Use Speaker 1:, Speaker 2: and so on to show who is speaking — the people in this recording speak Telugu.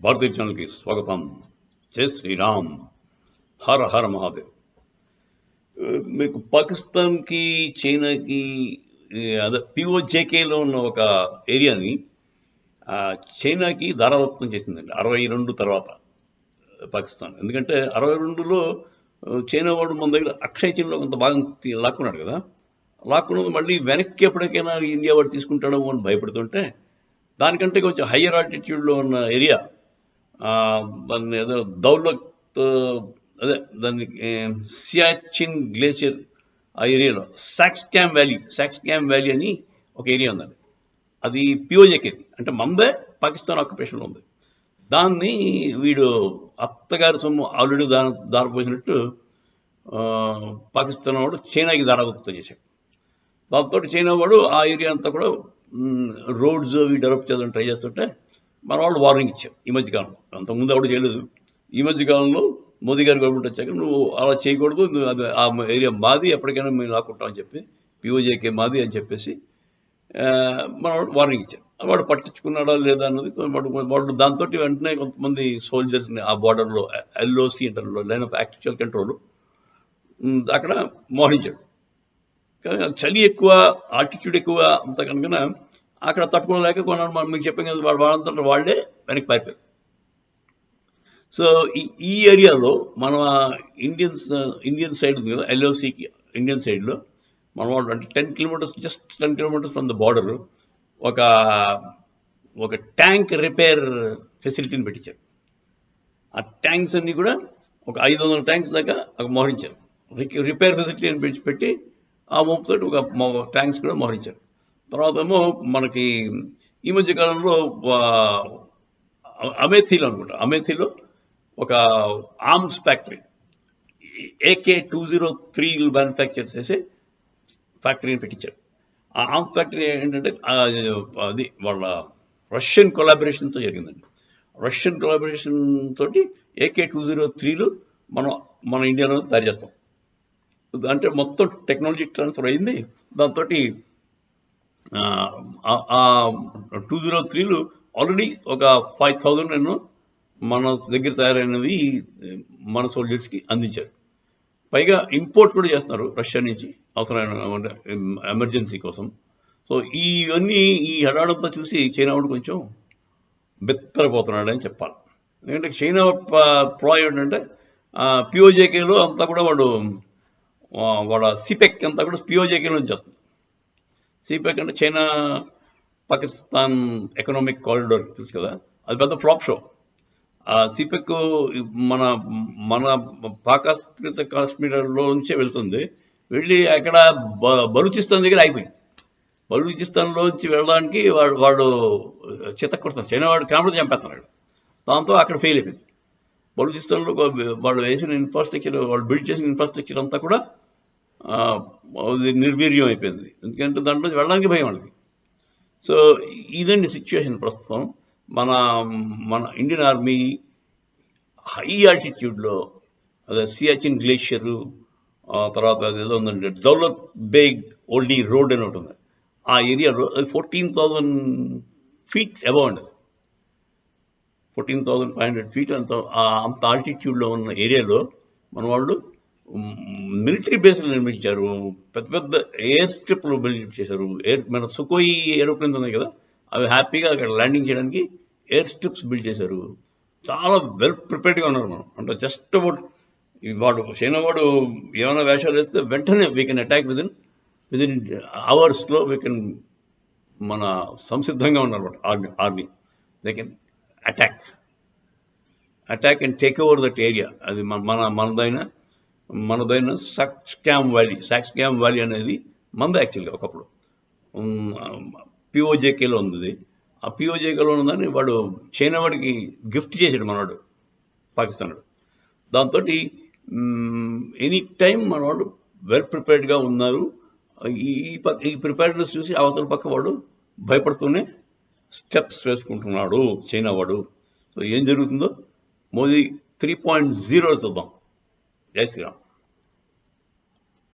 Speaker 1: భారతీయ ఛానల్కి స్వాగతం. జై శ్రీరామ్. హర హర మహాదేవ్. మీకు పాకిస్తాన్కి చైనాకి అదే పిఓజేకేలో ఉన్న ఒక ఏరియాని చైనాకి దారాదత్తం చేసిందండి 62 తర్వాత పాకిస్తాన్. ఎందుకంటే 62లో చైనా వాడు మన దగ్గర అక్షయ చైన్లో కొంత భాగం లాక్కున్నాడు కదా. లాక్కున్నది మళ్ళీ వెనక్కి ఎప్పటికైనా ఇండియా వాడు తీసుకుంటాడేమో అని భయపడుతుంటే దానికంటే కొంచెం హయ్యర్ ఆల్టిట్యూడ్లో ఉన్న ఏరియా దాన్ని ఏదో దౌలత్ అదే దాన్ని సియాచిన్ గ్లేషియర్ ఆ ఏరియాలో సాక్స్కామ్ వ్యాలీ అని ఒక ఏరియా ఉందండి. అది పిఓజేకేది, అంటే మందే పాకిస్తాన్ ఆక్యుపేషన్లో ఉంది. దాన్ని వీడు అత్తగారి సొమ్ము ఆల్రెడీ దారిపోసినట్టు పాకిస్తాన్ వాడు చైనాకి దారాదత్తం చేశాడు. దాంతో చైనా వాడు ఆ ఏరియా అంతా కూడా రోడ్స్ అవి డెవలప్ చేయాలని ట్రై చేస్తుంటే మన వాళ్ళు వార్నింగ్ ఇచ్చారు ఈ మధ్యకాలంలో. అంతకుముందు ఎవడు చేయలేదు. ఈ మధ్యకాలంలో మోదీ గారి గవర్నమెంట్ వచ్చాక నువ్వు అలా చేయకూడదు, అది ఆ ఏరియా మాది, ఎప్పటికైనా మేము లాక్కుంటామని చెప్పి పిఓజేకే మాది అని చెప్పేసి మన వాడు వార్నింగ్ ఇచ్చారు. వాడు పట్టించుకున్నాడా లేదా అన్నది వాడు దాంతో వెంటనే కొంతమంది సోల్జర్స్ని ఆ బార్డర్లో ఎల్ఓసి అంటారు, లైన్ ఆఫ్ యాక్చువల్ కంట్రోల్, అక్కడ మోహరించాడు. చలి ఎక్కువ, ఆల్టిట్యూడ్ ఎక్కువ, అంత కనుక అక్కడ తట్టుకోలేక కొన్నాను మీకు చెప్పాం కదా, వాళ్ళంతా వాళ్ళే వెనక్కి పారిపోయారు. సో ఈ ఏరియాలో మన ఇండియన్ సైడ్ ఉంది కదా, ఎల్ఓసికి ఇండియన్ సైడ్లో మన వాళ్ళు అంటే 10 kilometres, just 10 kilometres from the border ఒక ట్యాంక్ రిపేర్ ఫెసిలిటీని పెట్టించారు. ఆ ట్యాంక్స్ అన్నీ కూడా ఒక 500 ట్యాంక్స్ దాకా మోహరించారు. రిపేర్ ఫెసిలిటీ అని పెట్టి ఆ మోపుతోటి ఒక ట్యాంక్స్ కూడా మోహరించారు. తర్వాత ఏమో మనకి ఈ మధ్య కాలంలో అమేథీలో ఒక ఆర్మ్స్ ఫ్యాక్టరీ, AK-203 మ్యానుఫ్యాక్చర్ చేసే ఫ్యాక్టరీని పెట్టించారు. ఆ ఆర్మ్స్ ఫ్యాక్టరీ ఏంటంటే అది వాళ్ళ రష్యన్ కొలాబరేషన్తో జరిగిందండి. రష్యన్ కొలాబరేషన్ తోటి AK-203 మన ఇండియాలో తయారు చేస్తాం. అంటే మొత్తం టెక్నాలజీ ట్రాన్స్ఫర్ అయింది. దాంతో 203 ఆల్రెడీ ఒక 5,000 మన దగ్గర తయారైనవి మన సోల్జర్స్కి అందించారు. పైగా ఇంపోర్ట్ కూడా చేస్తున్నారు రష్యా నుంచి అవసరమైన ఎమర్జెన్సీ కోసం. సో ఇవన్నీ ఈ హడాడంతా చూసి చైనా వాడు కొంచెం బెత్తరపోతున్నాడని చెప్పాలి. ఎందుకంటే చైనా ప్లాయ్ ఏంటంటే పిఓజేకేలో అంతా కూడా వాడు సిపెక్ అంతా కూడా పిఓజేకేలో నుంచి వస్తుంది. సిపెక్ అంటే చైనా పాకిస్తాన్ ఎకనామిక్ కారిడార్ తెలుసు కదా, అది పెద్ద ఫ్లాప్ షో. ఆ సిపెక్ మన మన కాశ్మీర్లో నుంచే వెళ్తుంది, వెళ్ళి అక్కడ బలూచిస్తాన్ దగ్గర ఆగిపోయింది. బలూచిస్తాన్లోంచి వెళ్ళడానికి వాడు చితక్కొడతాడు, చైనా వాడు కామెడీ చంపేస్తున్నాడు. దాంతో అక్కడ ఫెయిల్ అయిపోయింది. బలూచిస్తాన్లో వాళ్ళు వేసిన ఇన్ఫ్రాస్ట్రక్చర్, వాళ్ళు బిల్డ్ చేసిన ఇన్ఫ్రాస్ట్రక్చర్ అంతా కూడా నిర్వీర్యం అయిపోయింది. ఎందుకంటే దాంట్లో వెళ్ళడానికి భయం వాళ్ళకి. సో ఇదండి సిచ్యువేషన్ ప్రస్తుతం. మన ఇండియన్ ఆర్మీ హై ఆల్టిట్యూడ్లో అదే సియాచిన్ గ్లేషియరు, తర్వాత అదేదో ఉందండి దౌలత్ బేగ్ ఓల్డీ రోడ్ అని ఒకటి ఉంది. ఆ ఏరియాలో అది 14,000 feet అబవ్ అండి. 14,500 feet అంత ఆల్టిట్యూడ్లో ఉన్న ఏరియాలో మన వాళ్ళు మిలిటరీ బేస్లు నిర్మించారు, పెద్ద పెద్ద ఎయిర్ స్ట్రిప్లు బిల్డ్ చేశారు. మన సుకోయి ఏరోప్లేన్స్ ఉన్నాయి కదా, అవి హ్యాపీగా అక్కడ ల్యాండింగ్ చేయడానికి ఎయిర్ స్ట్రిప్స్ బిల్డ్ చేశారు. చాలా వెల్ ప్రిపేర్డ్గా ఉన్నారు మనం. అంటే జస్ట్ అబౌట్ చైనా వాడు ఏమైనా వేషాలు వేస్తే వెంటనే వీ కెన్ అటాక్ విదిన్ అవర్స్లో మన సంసిద్ధంగా ఉన్నారు army. They can attack and take over that area. అది మనదైన సాక్స్కామ్ వ్యాలీ అనేది మంద యాక్చువల్గా ఒకప్పుడు పిఓజేకేలో ఉంది. ఆ పిఓజేకేలో ఉందని వాడు చైనా వాడికి గిఫ్ట్ చేశాడు మనవాడు, పాకిస్తాన్. దాంతో ఎనీ టైం మనవాడు వెల్ ప్రిపేర్డ్గా ఉన్నారు. ఈ ప్రిపేర్డ్నెస్ చూసి అవతల పక్క వాడు భయపడుతూనే స్టెప్స్ వేసుకుంటున్నాడు చైనా వాడు. సో ఏం జరుగుతుందో మోదీ 3.0 చూద్దాం. జై శ్రీరామ్.